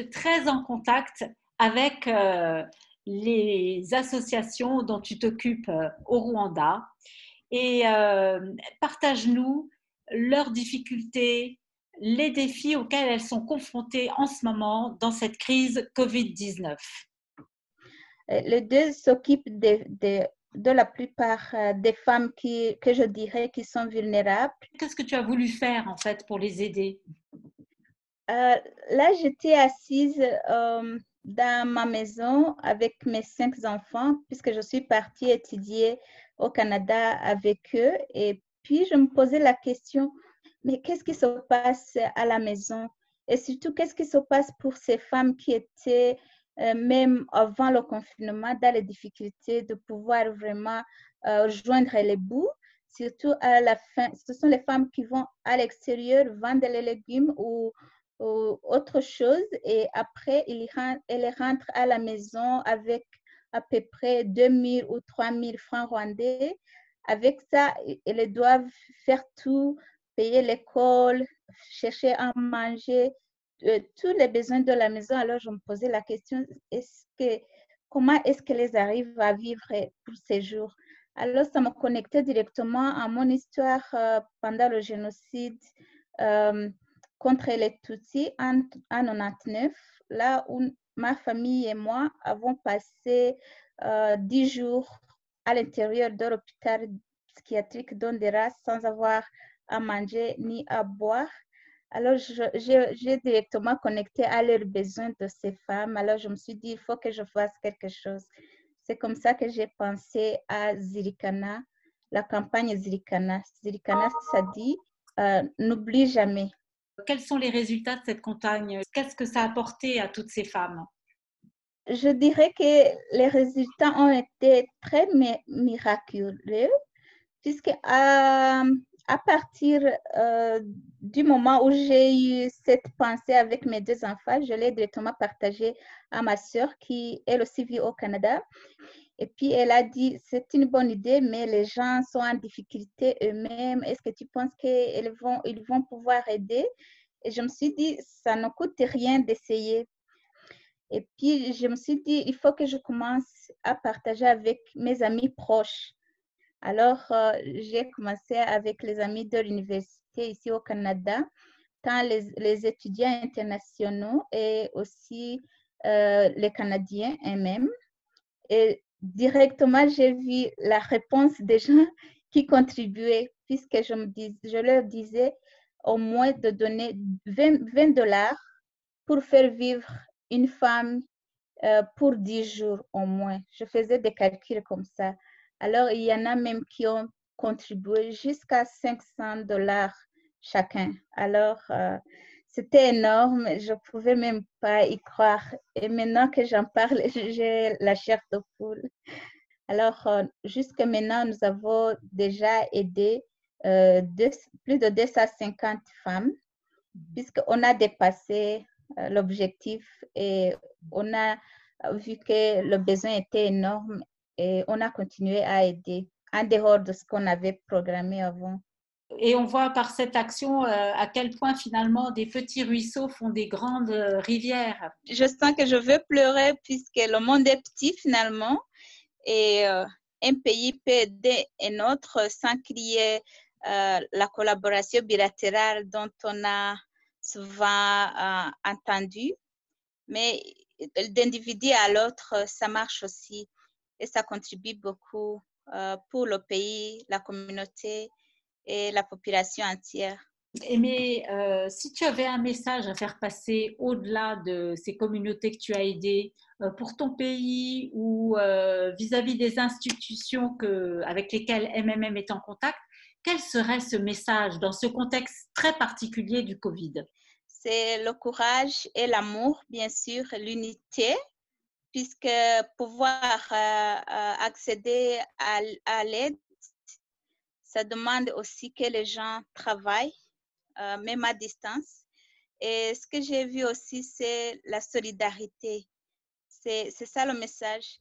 très en contact avec les associations dont tu t'occupes au Rwanda et partage-nous leurs difficultés, les défis auxquels elles sont confrontées en ce moment dans cette crise Covid-19. Les deux s'occupent de la plupart des femmes que je dirais qui sont vulnérables. Qu'est-ce que tu as voulu faire en fait pour les aider? Là, j'étais assise dans ma maison avec mes 5 enfants puisque je suis partie étudier au Canada avec eux. Et puis, je me posais la question, mais qu'est-ce qui se passe à la maison? Et surtout, qu'est-ce qui se passe pour ces femmes qui étaient, même avant le confinement, dans les difficultés de pouvoir vraiment joindre les bouts? Surtout à la fin, ce sont les femmes qui vont à l'extérieur vendre les légumes ou autre chose. Et après, elles rentrent à la maison avec à peu près 2 000 ou 3 000 francs rwandais. Avec ça, elles doivent faire tout, payer l'école, chercher à manger, tous les besoins de la maison. Alors, je me posais la question, comment est-ce qu'elles arrivent à vivre pour ces jours? Alors, ça me connectait directement à mon histoire pendant le génocide contre les Tutsis en 1999, là où ma famille et moi avons passé 10 jours à l'intérieur de l'hôpital psychiatrique d'Ondera sans avoir à manger ni à boire. Alors, j'ai directement connecté à leurs besoins de ces femmes. Alors, je me suis dit, il faut que je fasse quelque chose. C'est comme ça que j'ai pensé à Zirikana, la campagne Zirikana. Zirikana, ça dit, n'oublie jamais. Quels sont les résultats de cette campagne? Qu'est-ce que ça a apporté à toutes ces femmes? Je dirais que les résultats ont été très miraculeux, puisque à partir du moment où j'ai eu cette pensée avec mes 2 enfants, je l'ai directement partagée à ma sœur qui, elle aussi, vit au Canada. Et puis, elle a dit, c'est une bonne idée, mais les gens sont en difficulté eux-mêmes. Est-ce que tu penses qu'ils vont pouvoir aider? Et je me suis dit, ça ne coûte rien d'essayer. Et puis, je me suis dit, il faut que je commence à partager avec mes amis proches. Alors, j'ai commencé avec les amis de l'université ici au Canada, tant les étudiants internationaux et aussi les Canadiens eux-mêmes. Et directement, j'ai vu la réponse des gens qui contribuaient, puisque je leur disais au moins de donner 20 dollars pour faire vivre une femme pour 10 jours au moins. Je faisais des calculs comme ça. Alors, il y en a même qui ont contribué jusqu'à 500 dollars chacun. Alors, c'était énorme. Je ne pouvais même pas y croire. Et maintenant que j'en parle, j'ai la chair de poule. Alors, jusqu'à maintenant, nous avons déjà aidé plus de 250 femmes, puisqu'on a dépassé l'objectif et on a vu que le besoin était énorme et on a continué à aider en dehors de ce qu'on avait programmé avant. Et on voit par cette action à quel point finalement des petits ruisseaux font des grandes rivières. Je sens que je veux pleurer puisque le monde est petit finalement et un pays peut aider un autre sans qu'il y ait la collaboration bilatérale dont on a souvent entendu. Mais d'individu à l'autre, ça marche aussi et ça contribue beaucoup pour le pays, la communauté et la population entière. Mais si tu avais un message à faire passer au-delà de ces communautés que tu as aidées, pour ton pays ou vis-à-vis des institutions avec lesquelles MMM est en contact, quel serait ce message dans ce contexte très particulier du Covid? C'est le courage et l'amour, bien sûr, l'unité, puisque pouvoir accéder à l'aide, ça demande aussi que les gens travaillent, même à distance. Et ce que j'ai vu aussi, c'est la solidarité. C'est ça le message.